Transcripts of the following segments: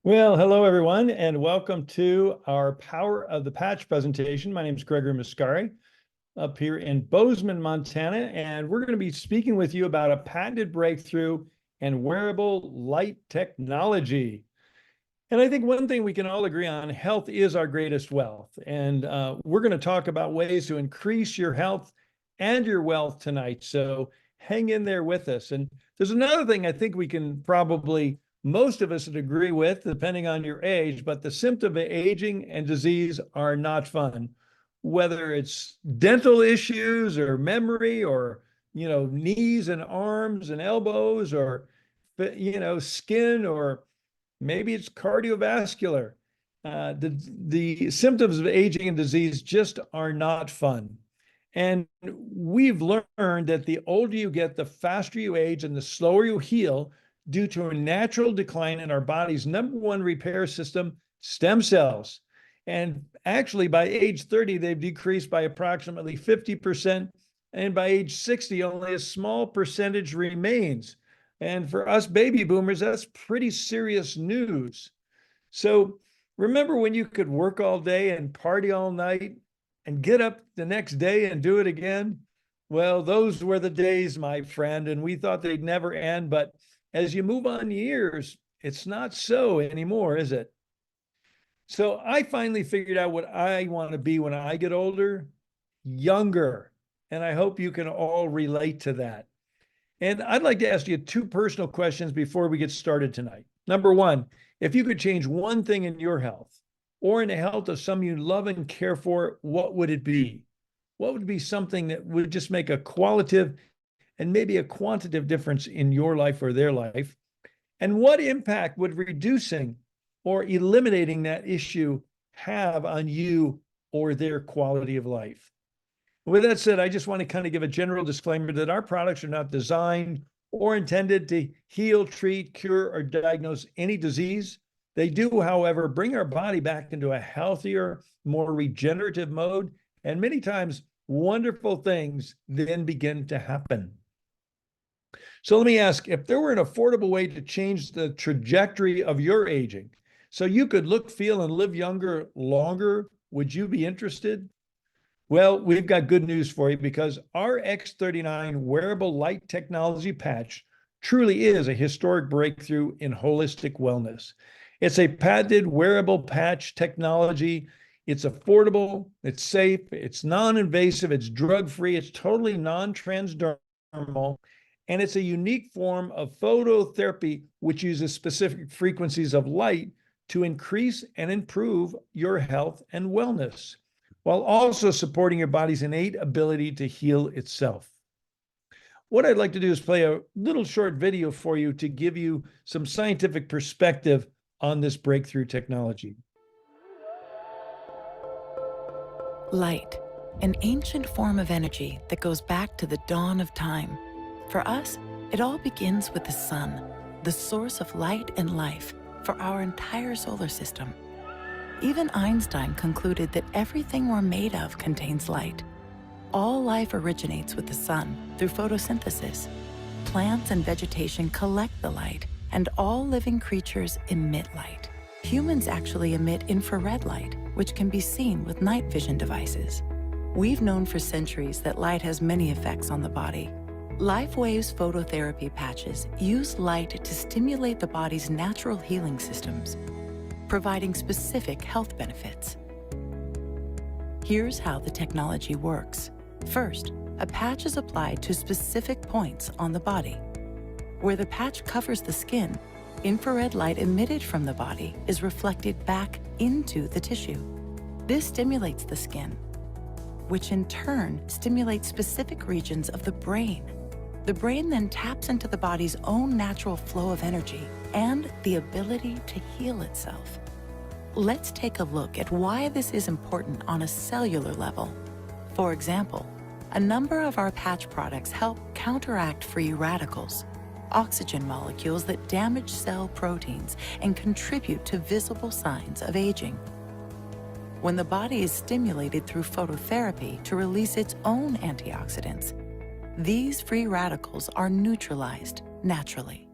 Well, hello everyone, and welcome to our Power of the Patch presentation. My name is Gregory Muscari up here in Bozeman, Montana, and we're going to be speaking with you about a patented breakthrough in wearable light technology. And I think one thing we can all agree on, health is our greatest wealth. And we're going to talk about ways to increase your health and your wealth tonight. So hang in there with us. And there's another thing I think we can probably most of us would agree with, depending on your age, but the symptom of aging and disease are not fun. Whether it's dental issues or memory or, knees and arms and elbows or, skin, or maybe it's cardiovascular. The symptoms of aging and disease just are not fun. And we've learned that the older you get, the faster you age and the slower you heal due to a natural decline in our body's number one repair system, stem cells. And actually, by age 30, they've decreased by approximately 50%. And by age 60, only a small percentage remains. And for us baby boomers, that's pretty serious news. So remember when you could work all day and party all night and get up the next day and do it again? Well, those were the days, my friend, and we thought they'd never end. But as you move on years, it's not so anymore, is it? So I finally figured out what I want to be when I get older, younger. And I hope you can all relate to that. And I'd like to ask you two personal questions before we get started tonight. Number one, if you could change one thing in your health or in the health of some you love and care for, what would it be? What would be something that would just make a qualitative and maybe a quantitative difference in your life or their life? And what impact would reducing or eliminating that issue have on you or their quality of life? With that said, I just want to kind of give a general disclaimer that our products are not designed or intended to heal, treat, cure, or diagnose any disease. They do, however, bring our body back into a healthier, more regenerative mode, and many times wonderful things then begin to happen. So let me ask, if there were an affordable way to change the trajectory of your aging so you could look, feel, and live younger longer, would you be interested? Well, we've got good news for you because our X39 wearable light technology patch truly is a historic breakthrough in holistic wellness. It's a patented wearable patch technology. It's affordable, it's safe, it's non-invasive, it's drug-free, it's totally non-transdermal, and it's a unique form of phototherapy which uses specific frequencies of light to increase and improve your health and wellness, while also supporting your body's innate ability to heal itself. What I'd like to do is play a little short video for you to give you some scientific perspective on this breakthrough technology. Light, an ancient form of energy that goes back to the dawn of time. For us, it all begins with the sun, the source of light and life for our entire solar system. Even Einstein concluded that everything we're made of contains light. All life originates with the sun through photosynthesis. Plants and vegetation collect the light, and all living creatures emit light. Humans actually emit infrared light, which can be seen with night vision devices. We've known for centuries that light has many effects on the body. Lifewave's phototherapy patches use light to stimulate the body's natural healing systems, providing specific health benefits. Here's how the technology works. First, a patch is applied to specific points on the body. Where the patch covers the skin, infrared light emitted from the body is reflected back into the tissue. This stimulates the skin, which in turn stimulates specific regions of the brain. The brain then taps into the body's own natural flow of energy and the ability to heal itself. Let's take a look at why this is important on a cellular level. For example, a number of our patch products help counteract free radicals, oxygen molecules that damage cell proteins and contribute to visible signs of aging. When the body is stimulated through phototherapy to release its own antioxidants, these free radicals are neutralized naturally.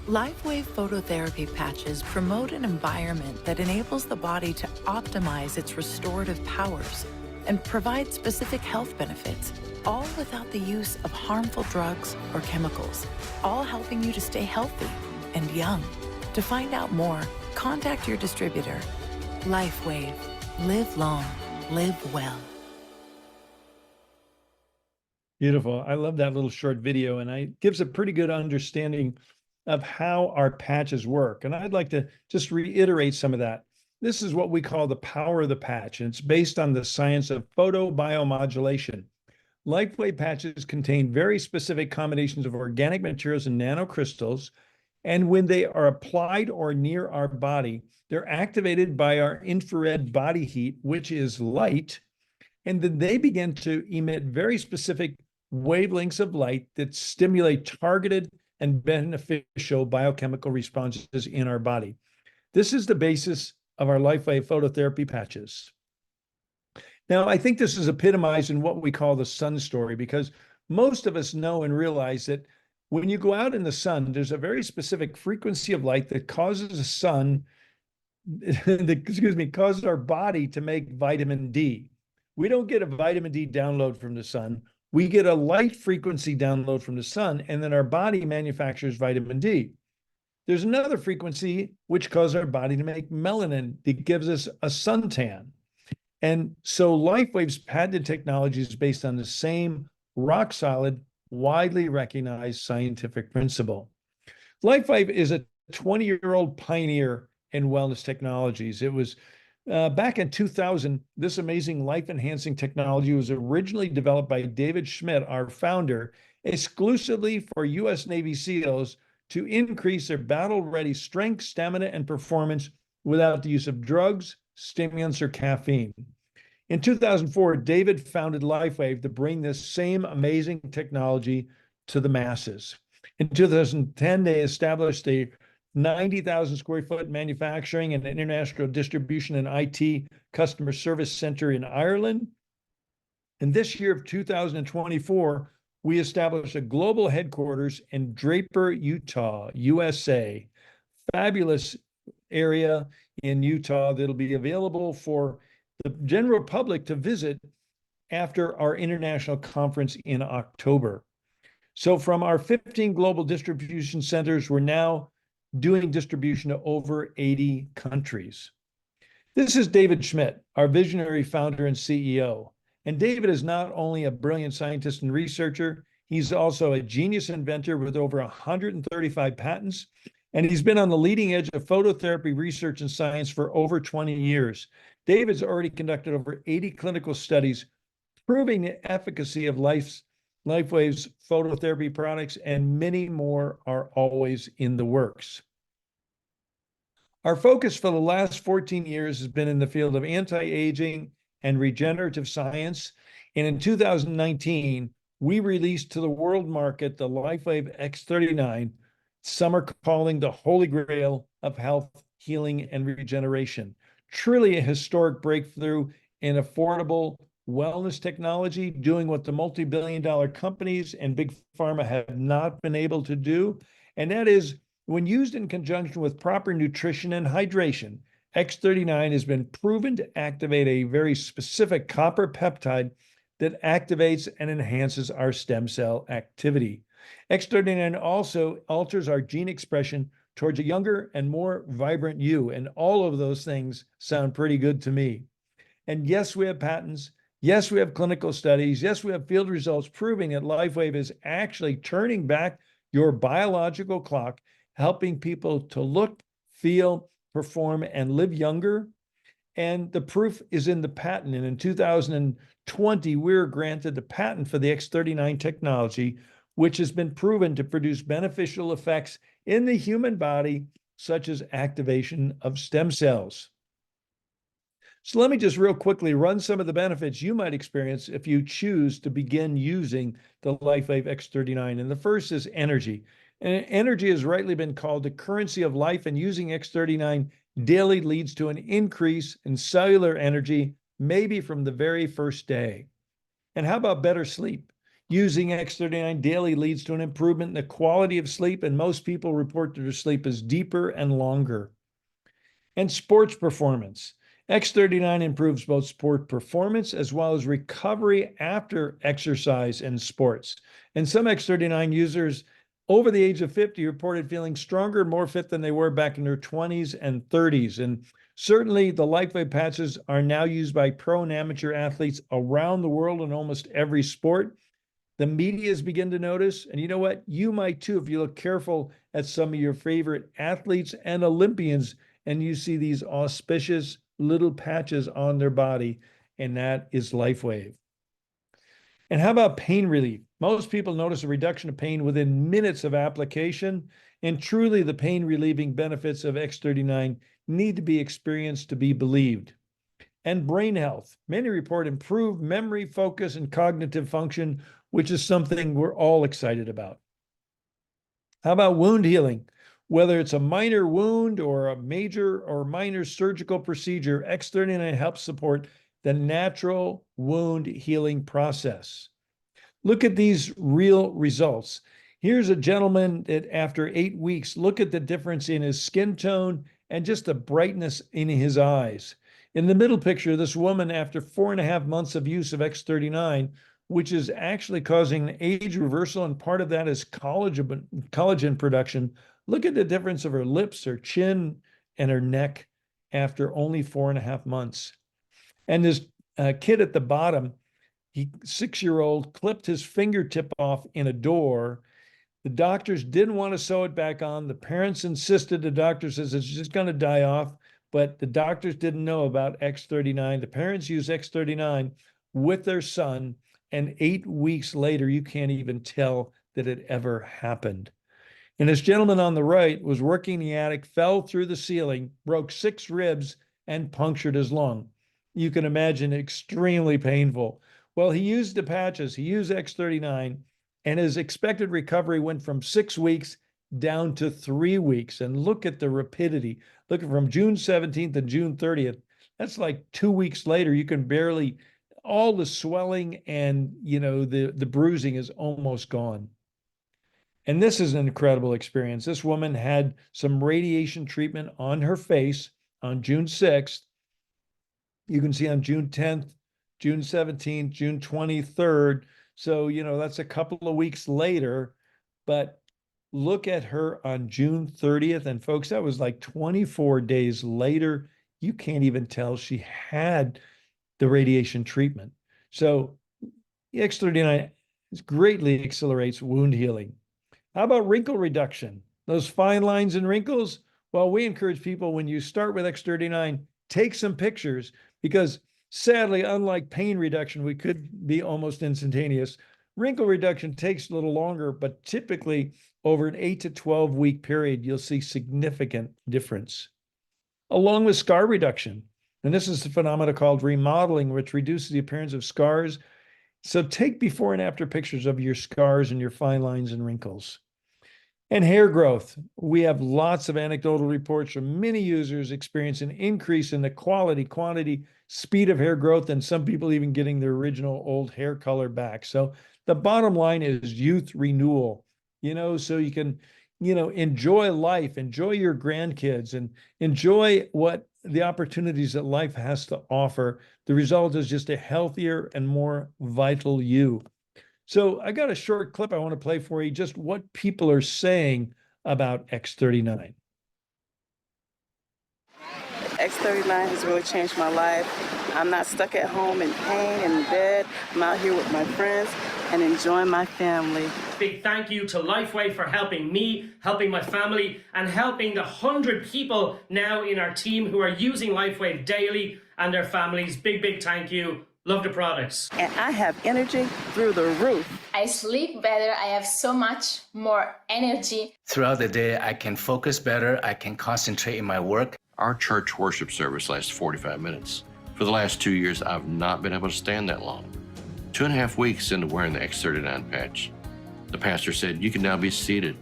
Lifewave phototherapy patches promote an environment that enables the body to optimize its restorative powers and provide specific health benefits, all without the use of harmful drugs or chemicals, all helping you to stay healthy and young. To find out more, contact your distributor. Lifewave. Live long. Live well. Beautiful. I love that little short video, and it gives a pretty good understanding of how our patches work. And I'd like to just reiterate some of that. This is what we call the power of the patch, and it's based on the science of photobiomodulation. Lifewave patches contain very specific combinations of organic materials and nanocrystals, and when they are applied or near our body, they're activated by our infrared body heat, which is light, and then they begin to emit very specific wavelengths of light that stimulate targeted and beneficial biochemical responses in our body. This is the basis of our Lifewave phototherapy patches. Now, I think this is epitomized in what we call the sun story, because most of us know and realize that when you go out in the sun, there's a very specific frequency of light that causes the sun, causes our body to make vitamin D. We don't get a vitamin D download from the sun. We get a light frequency download from the sun, and then our body manufactures vitamin D. There's another frequency which causes our body to make melanin that gives us a suntan. And so Lifewave's patented technology is based on the same rock solid, widely recognized scientific principle. Lifewave is a 20-year-old pioneer in wellness technologies. It was back in 2000, this amazing life-enhancing technology was originally developed by David Schmidt, our founder, exclusively for U.S. Navy SEALs to increase their battle-ready strength, stamina, and performance without the use of drugs, stimulants, or caffeine. In 2004, David founded Lifewave to bring this same amazing technology to the masses. In 2010, they established a 90,000 square foot manufacturing and international distribution and IT customer service center in Ireland. And this year of 2024, we established a global headquarters in Draper, Utah, USA. Fabulous area in Utah that'll be available for the general public to visit after our international conference in October. So from our 15 global distribution centers, we're now doing distribution to over 80 countries. This is David Schmidt, our visionary founder and CEO. And David is not only a brilliant scientist and researcher, he's also a genius inventor with over 135 patents, and he's been on the leading edge of phototherapy research and science for over 20 years. David's already conducted over 80 clinical studies proving the efficacy of Lifewave's phototherapy products, and many more are always in the works. Our focus for the last 14 years has been in the field of anti-aging and regenerative science. And in 2019, we released to the world market the Lifewave X39, some are calling the holy grail of health, healing, and regeneration. Truly a historic breakthrough in affordable wellness technology, doing what the multi-billion-dollar companies and big pharma have not been able to do. And that is, when used in conjunction with proper nutrition and hydration, X39 has been proven to activate a very specific copper peptide that activates and enhances our stem cell activity. X39 also alters our gene expression towards a younger and more vibrant you, and all of those things sound pretty good to me. And yes, we have patents. Yes, we have clinical studies. Yes, we have field results proving that Lifewave is actually turning back your biological clock, helping people to look, feel, perform, and live younger. And the proof is in the patent. And in 2020, we were granted the patent for the X39 technology, which has been proven to produce beneficial effects in the human body, such as activation of stem cells. So let me just real quickly run some of the benefits you might experience if you choose to begin using the Lifewave X39. And the first is energy. And energy has rightly been called the currency of life, and using X39 daily leads to an increase in cellular energy, maybe from the very first day. And how about better sleep? Using X39 daily leads to an improvement in the quality of sleep, and most people report that their sleep is deeper and longer. And sports performance. X39 improves both sport performance as well as recovery after exercise and sports. And some X39 users over the age of 50 reported feeling stronger and more fit than they were back in their 20s and 30s. And certainly the Lifewave patches are now used by pro and amateur athletes around the world in almost every sport. The media's begin to notice, and you know what? You might too if you look careful at some of your favorite athletes and Olympians and you see these auspicious little patches on their body, and that is Lifewave. And how about pain relief? Most people notice a reduction of pain within minutes of application, and truly the pain relieving benefits of X39 need to be experienced to be believed. And brain health. Many report improved memory, focus, and cognitive function, which is something we're all excited about. How about wound healing? Whether it's a minor wound or a major or minor surgical procedure, X39 helps support the natural wound healing process. Look at these real results. Here's a gentleman that after 8 weeks, look at the difference in his skin tone and just the brightness in his eyes. In the middle picture, this woman, after 4.5 months of use of X39, which is actually causing age reversal, and part of that is collagen production. Look at the difference of her lips, her chin, and her neck after only 4.5 months. And this kid at the bottom, 6-year-old, clipped his fingertip off in a door. The doctors didn't want to sew it back on. The parents insisted. The doctor says it's just going to die off. But the doctors didn't know about X39. The parents use X39 with their son, and 8 weeks later, you can't even tell that it ever happened. And this gentleman on the right was working in the attic, fell through the ceiling, broke 6 ribs, and punctured his lung. You can imagine extremely painful. Well, he used the patches, he used X39, and his expected recovery went from 6 weeks down to 3 weeks. And look at the rapidity. Look, from June 17th to June 30th, that's like 2 weeks later, you can barely, all the swelling and, the bruising is almost gone. And this is an incredible experience. This woman had some radiation treatment on her face on June 6th. You can see on June 10th, June 17th, June 23rd. So, that's a couple of weeks later, but look at her on June 30th. And folks, that was like 24 days later. You can't even tell she had the radiation treatment. So X39 greatly accelerates wound healing. How about wrinkle reduction? Those fine lines and wrinkles? Well, we encourage people, when you start with X39, take some pictures, because sadly, unlike pain reduction, we could be almost instantaneous. Wrinkle reduction takes a little longer, but typically over an 8 to 12 week period, you'll see significant difference. Along with scar reduction. And this is the phenomenon called remodeling, which reduces the appearance of scars. So take before and after pictures of your scars and your fine lines and wrinkles. And hair growth. We have lots of anecdotal reports from many users experiencing an increase in the quality, quantity, speed of hair growth, and some people even getting their original old hair color back. So the bottom line is youth renewal, so you can, enjoy life, enjoy your grandkids, and enjoy what the opportunities that life has to offer. The result is just a healthier and more vital you. So I got a short clip I want to play for you, just what people are saying about X39. X39 has really changed my life. I'm not stuck at home in pain in bed. I'm out here with my friends and enjoying my family. Big thank you to Lifewave for helping me, helping my family, and helping the 100 people now in our team who are using Lifewave daily and their families. Big thank you. Love the products. And I have energy through the roof. I sleep better. I have so much more energy. Throughout the day, I can focus better. I can concentrate in my work. Our church worship service lasts 45 minutes. For the last 2 years, I've not been able to stand that long. 2.5 weeks into wearing the X39 patch, the pastor said, "You can now be seated."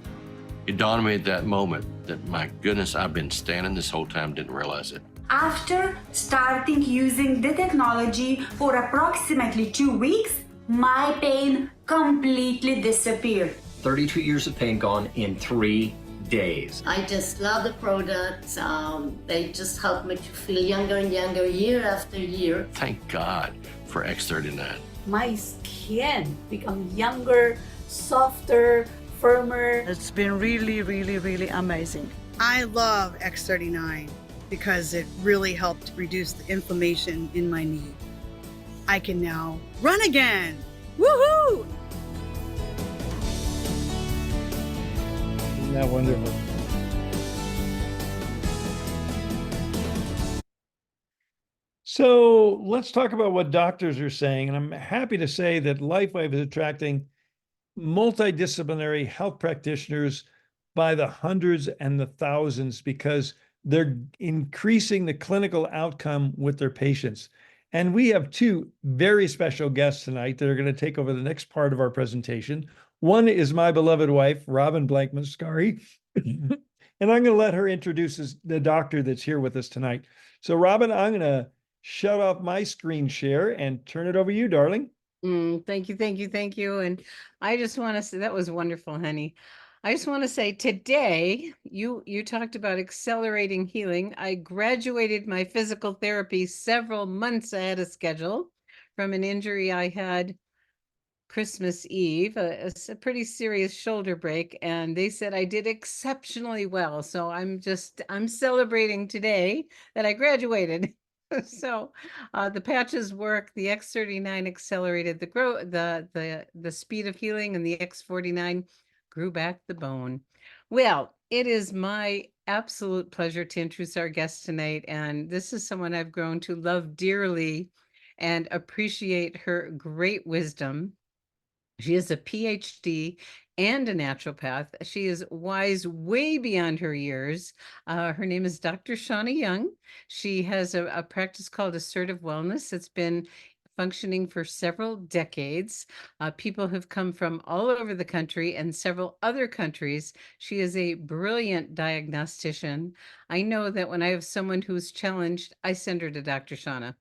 It dawned on me at that moment that, my goodness, I've been standing this whole time, didn't realize it. After starting using the technology for approximately 2 weeks, my pain completely disappeared. 32 years of pain gone in 3 days. I just love the products. They just help me to feel younger and younger year after year. Thank God for X39. My skin become younger, softer, firmer. It's been really, really, really amazing. I love X39 because it really helped reduce the inflammation in my knee. I can now run again. Woohoo! Isn't that wonderful? So let's talk about what doctors are saying. And I'm happy to say that Lifewave is attracting multidisciplinary health practitioners by the hundreds and the thousands because they're increasing the clinical outcome with their patients. And we have two very special guests tonight that are going to take over the next part of our presentation. One is my beloved wife, Robin Blankman-Scary, and I'm going to let her introduce the doctor that's here with us tonight. So Robin, I'm going to shut off my screen share and turn it over to you, darling. Thank you. And I just want to say that was wonderful, honey. I just want to say today, you talked about accelerating healing. I graduated my physical therapy several months ahead of schedule from an injury I had Christmas Eve, a pretty serious shoulder break, and they said I did exceptionally well. So I'm celebrating today that I graduated. So the patches work. The X39 accelerated the growth, the speed of healing, and the X49 grew back the bone. Well, it is my absolute pleasure to introduce our guest tonight, and this is someone I've grown to love dearly and appreciate her great wisdom. She is a PhD and a naturopath. She is wise way beyond her years. Her name is Dr. Shauna Young. She has a practice called Assertive Wellness. It's been functioning for several decades. People have come from all over the country and several other countries. She is a brilliant diagnostician. I know that when I have someone who's challenged, I send her to Dr. Shauna.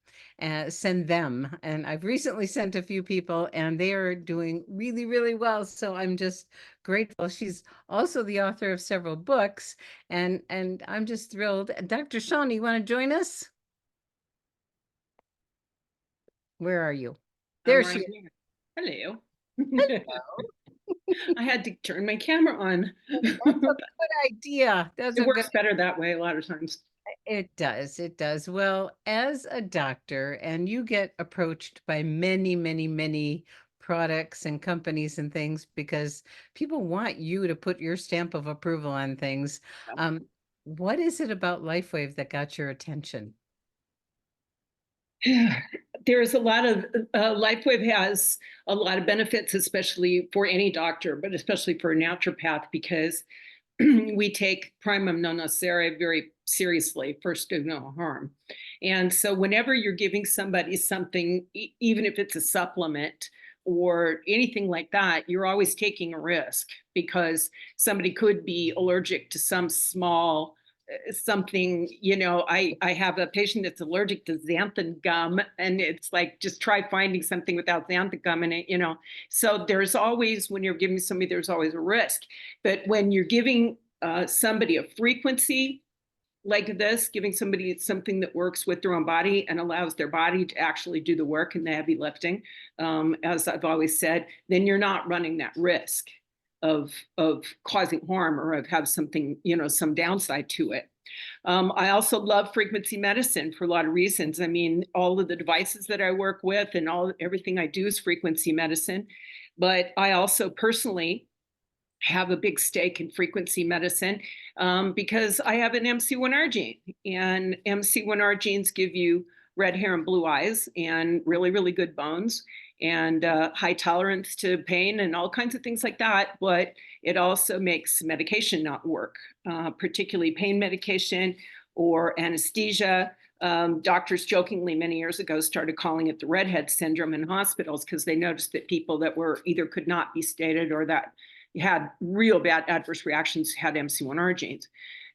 Send them. And I've recently sent a few people and they are doing really, really well. So I'm just grateful. She's also the author of several books and I'm just thrilled. Dr. Shauna, you want to join us? Where are you? There she is. Hello. Hello. I had to turn my camera on. That's a good idea. It works better that way a lot of times. It does. Well, as a doctor, and you get approached by many, many, many products and companies and things because people want you to put your stamp of approval on things. What is it about Lifewave that got your attention? There's a lot of, Lifewave has a lot of benefits, especially for any doctor, but especially for a naturopath, because we take primum non nocere very seriously, first do no harm. And so whenever you're giving somebody something, even if it's a supplement or anything like that, you're always taking a risk because somebody could be allergic to some small something, I have a patient that's allergic to xanthan gum, and it's like, just try finding something without xanthan gum in it, So there's always, when you're giving somebody, there's always a risk. But when you're giving somebody a frequency like this, giving somebody something that works with their own body and allows their body to actually do the work and the heavy lifting, as I've always said, then you're not running that risk of causing harm or of have something, some downside to it. I also love frequency medicine for a lot of reasons. I mean, all of the devices that I work with and everything I do is frequency medicine. But I also personally have a big stake in frequency medicine because I have an MC1R gene, and MC1R genes give you red hair and blue eyes and really, really good bones and high tolerance to pain and all kinds of things like that. But it also makes medication not work, particularly pain medication or anesthesia. Doctors jokingly many years ago started calling it the redhead syndrome in hospitals because they noticed that people that were either could not be sedated or that had real bad adverse reactions had MC1R genes.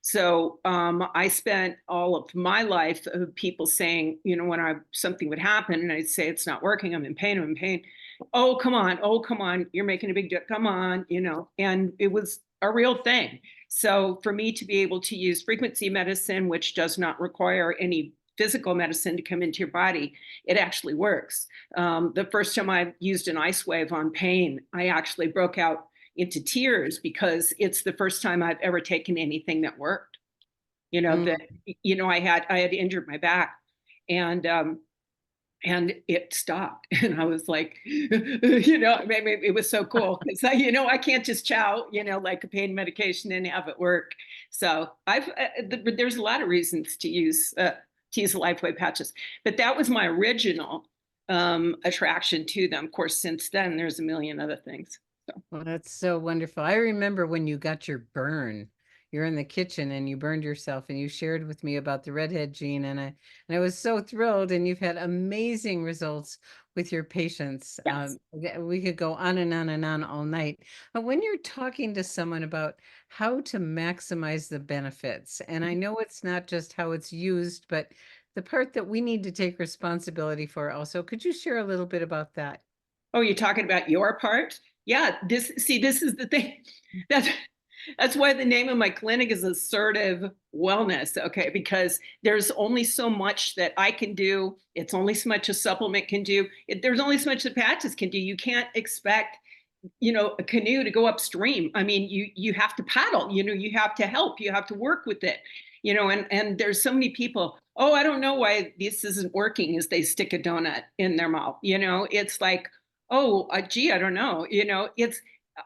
So I spent all of my life of people saying, when something would happen and I'd say, it's not working, I'm in pain. oh, come on. Oh, come on. You're making a big deal. Come on, and it was a real thing. So for me to be able to use frequency medicine, which does not require any physical medicine to come into your body, it actually works. The first time I used an ice wave on pain, I actually broke out into tears because it's the first time I've ever taken anything that worked. That I had injured my back, and it stopped, and I was like, maybe it was so cool because I can't just chow like a pain medication and have it work. So there's a lot of reasons to use Lifewave patches, but that was my original attraction to them. Of course, since then there's a million other things. So. Well, that's so wonderful. I remember when you got your burn. You're in the kitchen and you burned yourself, and you shared with me about the redhead gene, and I was so thrilled. And you've had amazing results with your patients. Yes. We could go on and on and on all night. But when you're talking to someone about how to maximize the benefits, and I know it's not just how it's used, but the part that we need to take responsibility for also, could you share a little bit about that? Oh, you're talking about your part? Yeah, this is the thing. That's why the name of my clinic is Assertive Wellness, okay? Because there's only so much that I can do. It's only so much a supplement can do. There's only so much the patches can do. You can't expect, a canoe to go upstream. I mean, you have to paddle, you have to help, you have to work with it, and there's so many people, oh, I don't know why this isn't working, as they stick a donut in their mouth. It's like, oh, gee, I don't know,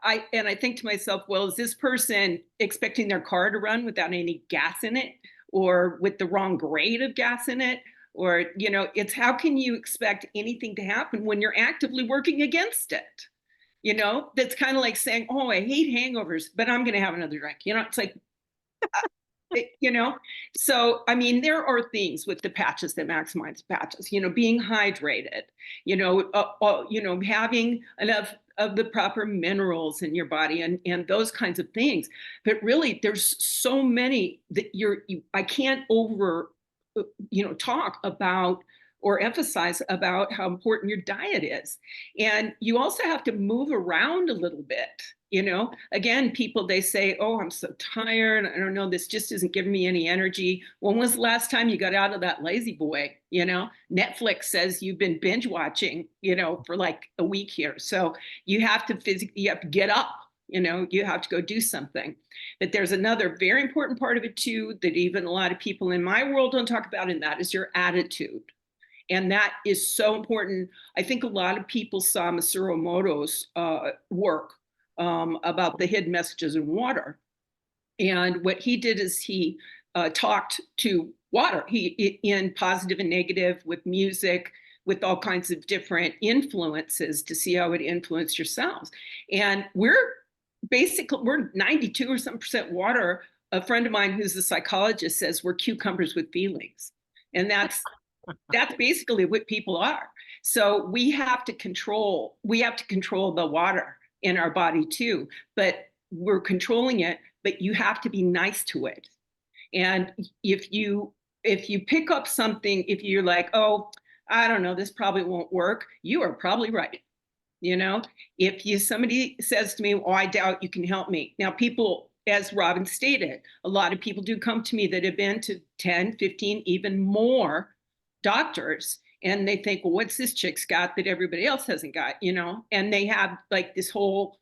I think to myself, well, is this person expecting their car to run without any gas in it, or with the wrong grade of gas in it? Or, it's how can you expect anything to happen when you're actively working against it? That's kind of like saying, oh, I hate hangovers, but I'm going to have another drink. It's like, so, I mean, there are things with the patches that maximize patches, being hydrated, having enough of the proper minerals in your body and those kinds of things. But really, there's so many that I can't over, talk about or emphasize about how important your diet is. And you also have to move around a little bit. Again, people, they say, oh, I'm so tired. I don't know, this just isn't giving me any energy. When was the last time you got out of that lazy boy? Netflix says you've been binge watching, for like a week here. So you have to get up, you have to go do something. But there's another very important part of it too, that even a lot of people in my world don't talk about, and that is your attitude. And that is so important. I think a lot of people saw Masaru Emoto's work about the hidden messages in water. And what he did is he talked to water, in positive and negative, with music, with all kinds of different influences to see how it influenced your cells. And we're 92 or some percent water. A friend of mine who's a psychologist says we're cucumbers with feelings. And that's basically what people are. So we have to control the water in our body too, but we're controlling it, but you have to be nice to it. And if you pick up something, if you're like, oh, I don't know, this probably won't work, you are probably right. If somebody says to me, oh, I doubt you can help me. Now, people, as Robin stated, a lot of people do come to me that have been to 10, 15, even more doctors, and they think, well, what's this chick's got that everybody else hasn't got, and they have like this whole,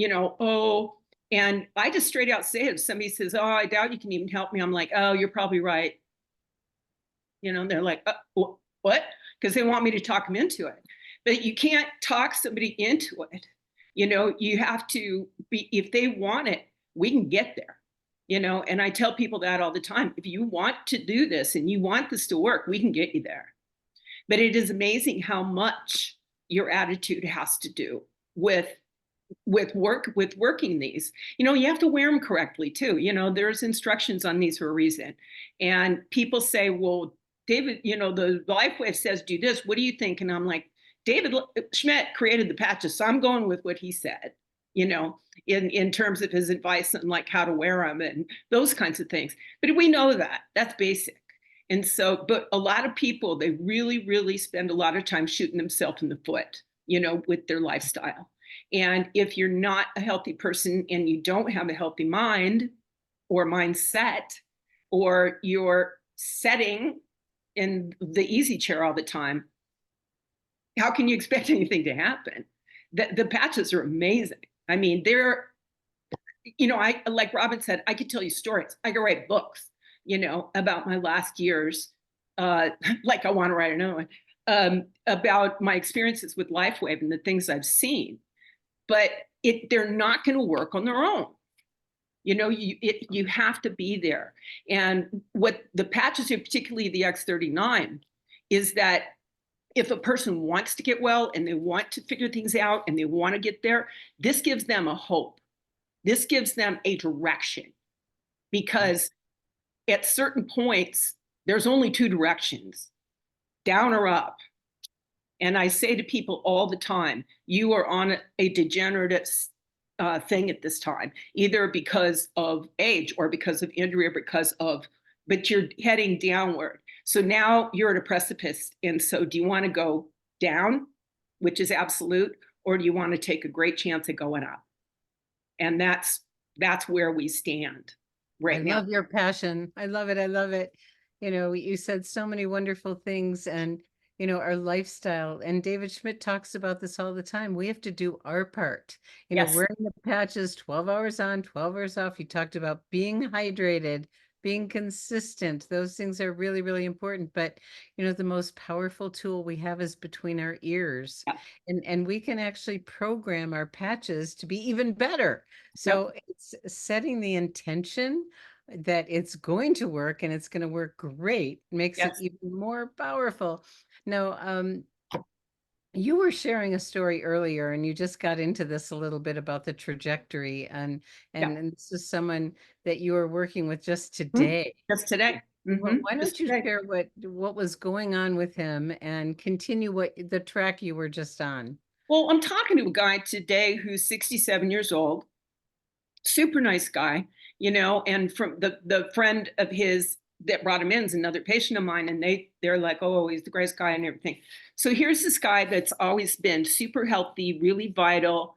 oh, and I just straight out say it. If somebody says, oh, I doubt you can even help me, I'm like, oh, you're probably right. They're like, what? Because they want me to talk them into it. But you can't talk somebody into it. You have to be, if they want it, we can get there. And I tell people that all the time. If you want to do this and you want this to work, we can get you there. But it is amazing how much your attitude has to do with working these. You have to wear them correctly too. There's instructions on these for a reason. And people say, well, David, the Lifewave says do this. What do you think? And I'm like, David Schmidt created the patches, so I'm going with what he said. In terms of his advice on like how to wear them and those kinds of things. But we know that's basic. And so, but a lot of people, they really, really spend a lot of time shooting themselves in the foot, with their lifestyle. And if you're not a healthy person and you don't have a healthy mind or mindset, or you're sitting in the easy chair all the time, how can you expect anything to happen? The patches are amazing. I mean, they're, I, like Robin said, I could tell you stories. I could write books, about my last years, like I want to write another one, about my experiences with Lifewave and the things I've seen. But they're not going to work on their own. You have to be there. And what the patches, particularly the X39, is that if a person wants to get well and they want to figure things out and they want to get there, this gives them a hope. This gives them a direction, because at certain points, there's only two directions, down or up. And I say to people all the time, you are on a degenerative thing at this time, either because of age or because of injury or but you're heading downward. So now you're at a precipice. And so do you want to go down, which is absolute, or do you want to take a great chance at going up? And that's where we stand right now. I love your passion. I love it. I love it. You said so many wonderful things, and our lifestyle. And David Schmidt talks about this all the time. We have to do our part. Yes. Wearing the patches 12 hours on, 12 hours off. You talked about being hydrated, being consistent. Those things are really, really important. But, the most powerful tool we have is between our ears. Yeah. And we can actually program our patches to be even better. So it's setting the intention that it's going to work, and it's going to work great, makes it even more powerful. Now, you were sharing a story earlier, and you just got into this a little bit about the trajectory, and this is someone that you are working with just today. Just today. Well, why don't you share what was going on with him and continue the track you were just on? Well, I'm talking to a guy today who's 67 years old, super nice guy, and from the friend of his that brought him in is another patient of mine, and they're like, oh, he's the greatest guy and everything. So here's this guy that's always been super healthy, really vital,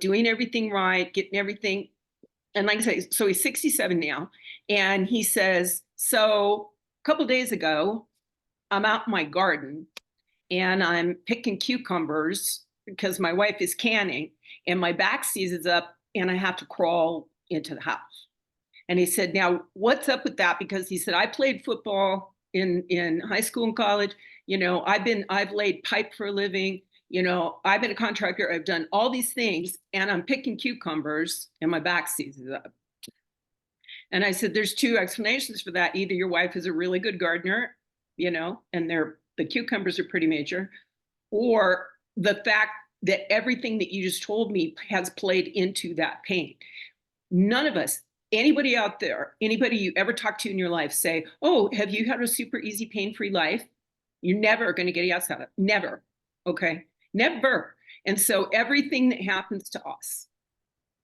doing everything right, getting everything. And like I say, so he's 67 now, and he says, so a couple of days ago, I'm out in my garden and I'm picking cucumbers because my wife is canning, and my back seizes up and I have to crawl into the house. And he said, now, what's up with that? Because he said, I played football in high school and college. I've laid pipe for a living. I've been a contractor. I've done all these things, and I'm picking cucumbers and my back seizes up. And I said, there's two explanations for that. Either your wife is a really good gardener, and the cucumbers are pretty major, or the fact that everything that you just told me has played into that pain. None of us, anybody out there, anybody you ever talk to in your life, say, oh, have you had a super easy, pain-free life? You're never going to get yes out of it. Never. Okay? Never. And so everything that happens to us,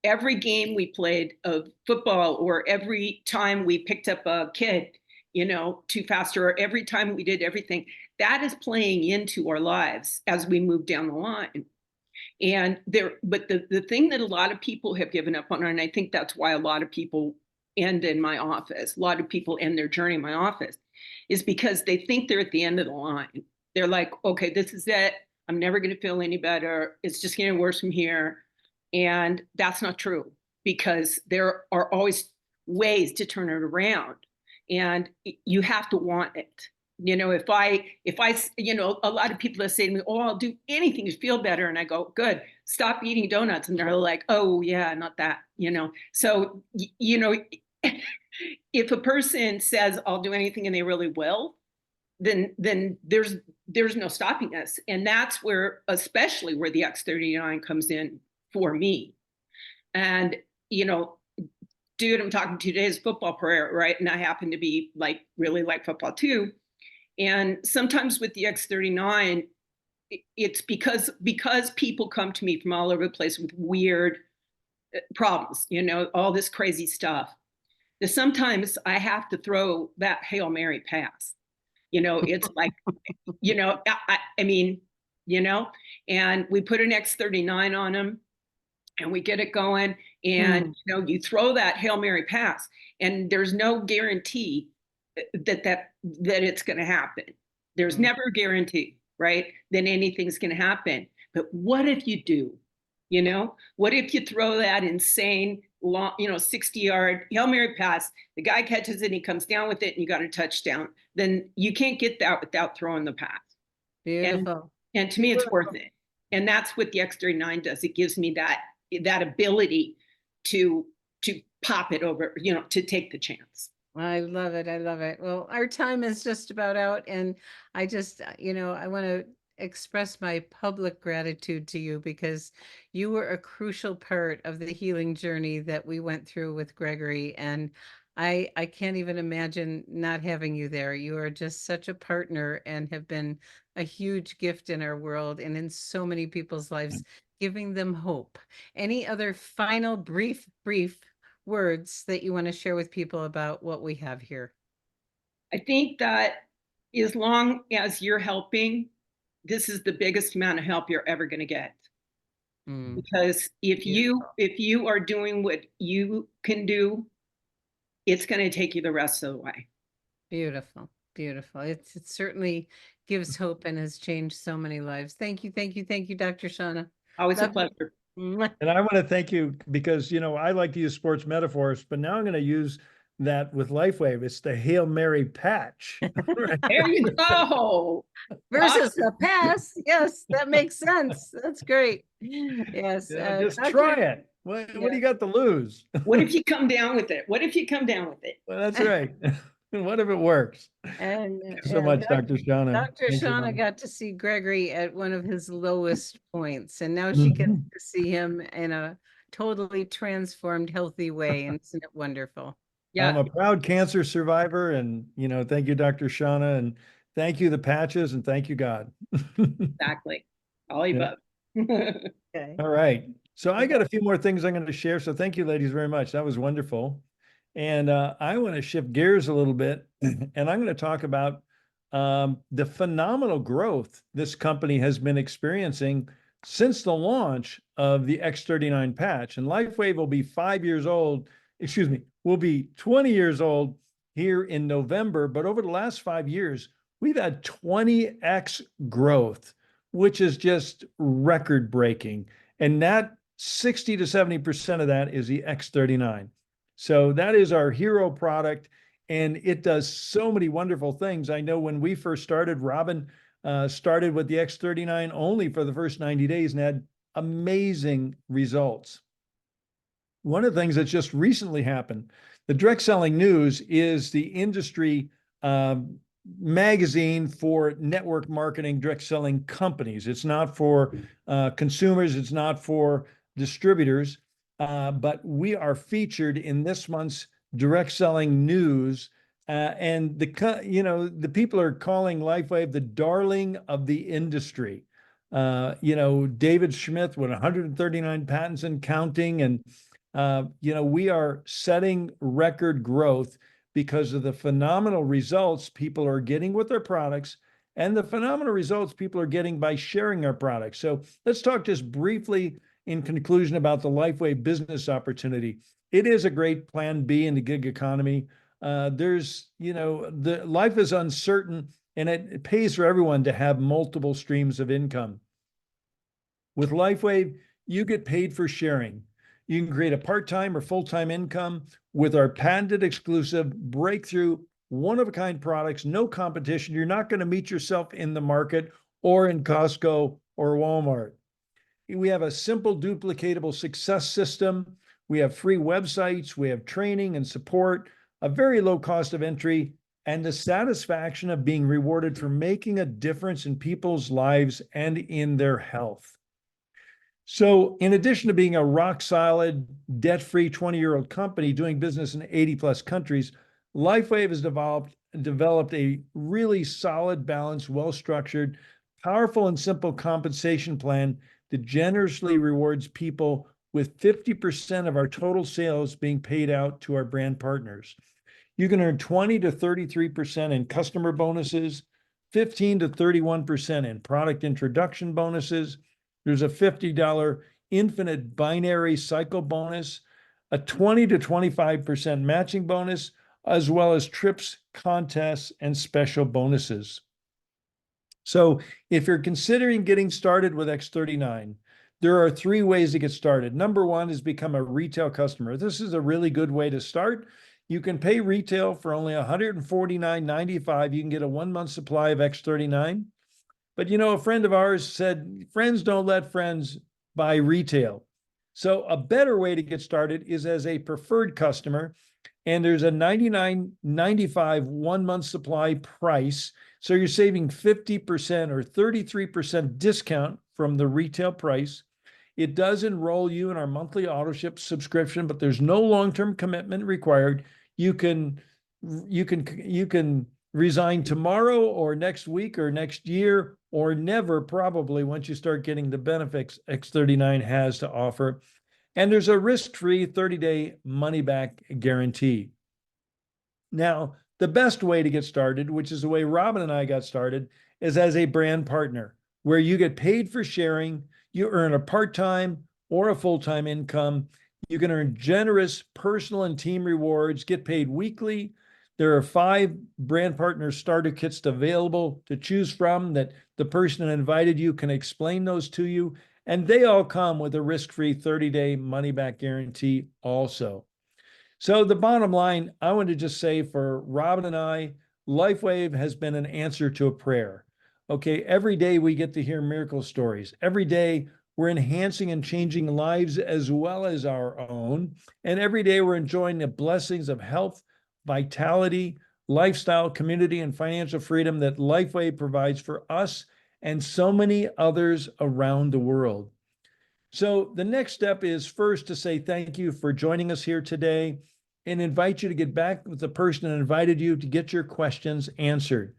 every game we played of football, or every time we picked up a kid, too fast, or every time we did everything, that is playing into our lives as we move down the line. But the thing that a lot of people have given up on, and I think that's why a lot of people end in my office, a lot of people end their journey in my office, is because they think they're at the end of the line. They're like, okay, this is it. I'm never going to feel any better. It's just getting worse from here. And that's not true, because there are always ways to turn it around, and you have to want it. If I, a lot of people say to me, oh, I'll do anything to feel better. And I go, good, stop eating donuts. And they're like, oh yeah, not that, So, if a person says I'll do anything and they really will, then there's no stopping us. And that's where, especially where the X39 comes in for me. And, dude I'm talking to today is a football player, right? And I happen to be really like football too. And sometimes with the X39, it's because people come to me from all over the place with weird problems, all this crazy stuff. That sometimes I have to throw that Hail Mary pass. It's like, I mean, you know, and we put an X39 on them and we get it going. And, you know, you throw that Hail Mary pass and there's no guarantee that it's going to happen. There's never a guarantee, right? That anything's going to happen. But what if you do? You know, what if you throw that insane long, 60-yard Hail Mary pass, the guy catches it and he comes down with it and you got a touchdown? Then you can't get that without throwing the pass. Beautiful. And to me, it's worth it. And that's what the X39 does. It gives me that ability to pop it over, to take the chance. I love it. I love it. Well, our time is just about out. And I just, I want to express my public gratitude to you because you were a crucial part of the healing journey that we went through with Gregory. And I can't even imagine not having you there. You are just such a partner and have been a huge gift in our world and in so many people's lives, giving them hope. Any other final brief words that you want to share with people about what we have here? I think that as long as you're helping, this is the biggest amount of help you're ever going to get. Because if you are doing what you can do, it's going to take you the rest of the way. Beautiful. Beautiful. It certainly gives hope and has changed so many lives. Thank you. Thank you. Thank you, Dr. Shauna. Always a pleasure. And I want to thank you because, I like to use sports metaphors, but now I'm going to use that with Lifewave. It's the Hail Mary patch. Right? There you go. Versus the pass. Yes, that makes sense. That's great. Yes. Just try it. What do you got to lose? What if you come down with it? What if you come down with it? Well, that's right. What if it works? And thank you so much, Dr. Shauna. Dr. Shauna got to see Gregory at one of his lowest points, and now she gets to see him in a totally transformed, healthy way. And isn't it wonderful? Yeah. I'm a proud cancer survivor, and thank you, Dr. Shauna, and thank you, the patches, and thank you, God. Exactly. All above. Okay. All right. So I got a few more things I'm going to share. So thank you, ladies, very much. That was wonderful. And I want to shift gears a little bit, and I'm going to talk about the phenomenal growth this company has been experiencing since the launch of the X39 patch. And Lifewave will be 5 years old, will be 20 years old here in November. But over the last 5 years, we've had 20x growth, which is just record breaking. And that 60 to 70% of that is the X39. So that is our hero product, and it does so many wonderful things. I know when we first started, Robin started with the X39 only for the first 90 days and had amazing results. One of the things that's just recently happened, the Direct Selling News is the industry magazine for network marketing direct selling companies. It's not for consumers. It's not for distributors. But we are featured in this month's Direct Selling News, and the people are calling Lifewave the darling of the industry. David Schmidt with 139 patents and counting, and we are setting record growth because of the phenomenal results people are getting with their products and the phenomenal results people are getting by sharing our products. So let's talk just briefly in conclusion about the Lifewave business opportunity. It is a great plan B in the gig economy. The life is uncertain, and it pays for everyone to have multiple streams of income. With Lifewave, you get paid for sharing. You can create a part-time or full-time income with our patented exclusive breakthrough one-of-a-kind products, no competition. You're not going to meet yourself in the market or in Costco or Walmart. We have a simple, duplicatable success system. We have free websites. We have training and support, a very low cost of entry, and the satisfaction of being rewarded for making a difference in people's lives and in their health. So in addition to being a rock solid, debt-free 20-year-old company doing business in 80 plus countries, Lifewave has developed a really solid, balanced, well-structured, powerful and simple compensation plan that generously rewards people with 50% of our total sales being paid out to our brand partners. You can earn 20 to 33% in customer bonuses, 15 to 31% in product introduction bonuses. There's a $50 infinite binary cycle bonus, a 20 to 25% matching bonus, as well as trips, contests, and special bonuses. So if you're considering getting started with X39, there are 3 ways to get started. Number 1 is become a retail customer. This is a really good way to start. You can pay retail for only $149.95. You can get a 1-month supply of X39. But you know, a friend of ours said, friends don't let friends buy retail. So a better way to get started is as a preferred customer. And there's a $99.95 1-month supply price. So you're saving 50% or 33% discount from the retail price. It does enroll you in our monthly auto-ship subscription, but there's no long-term commitment required. You can resign tomorrow or next week or next year or never, probably, once you start getting the benefits X39 has to offer. And there's a risk-free 30-day money-back guarantee. Now, the best way to get started, which is the way Robin and I got started, is as a brand partner, where you get paid for sharing, you earn a part-time or a full-time income, you can earn generous personal and team rewards, get paid weekly. There are 5 brand partner starter kits available to choose from that the person that invited you can explain those to you. And they all come with a risk-free 30-day money-back guarantee also. So the bottom line, I want to just say for Robin and I, Lifewave has been an answer to a prayer. Okay, every day we get to hear miracle stories. Every day we're enhancing and changing lives as well as our own. And every day we're enjoying the blessings of health, vitality, lifestyle, community, and financial freedom that Lifewave provides for us and so many others around the world. So the next step is first to say thank you for joining us here today and invite you to get back with the person that invited you to get your questions answered.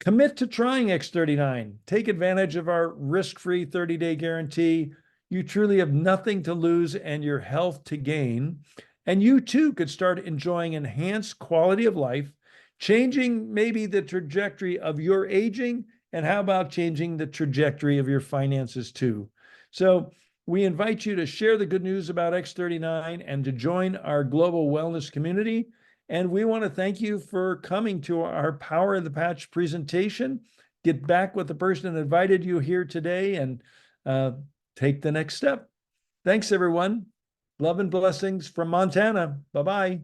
Commit to trying X39. Take advantage of our risk-free 30-day guarantee. You truly have nothing to lose and your health to gain. And you too could start enjoying enhanced quality of life, changing maybe the trajectory of your aging, and how about changing the trajectory of your finances too? So we invite you to share the good news about X39 and to join our global wellness community. And we want to thank you for coming to our Power of the Patch presentation. Get back with the person that invited you here today and take the next step. Thanks, everyone. Love and blessings from Montana. Bye-bye.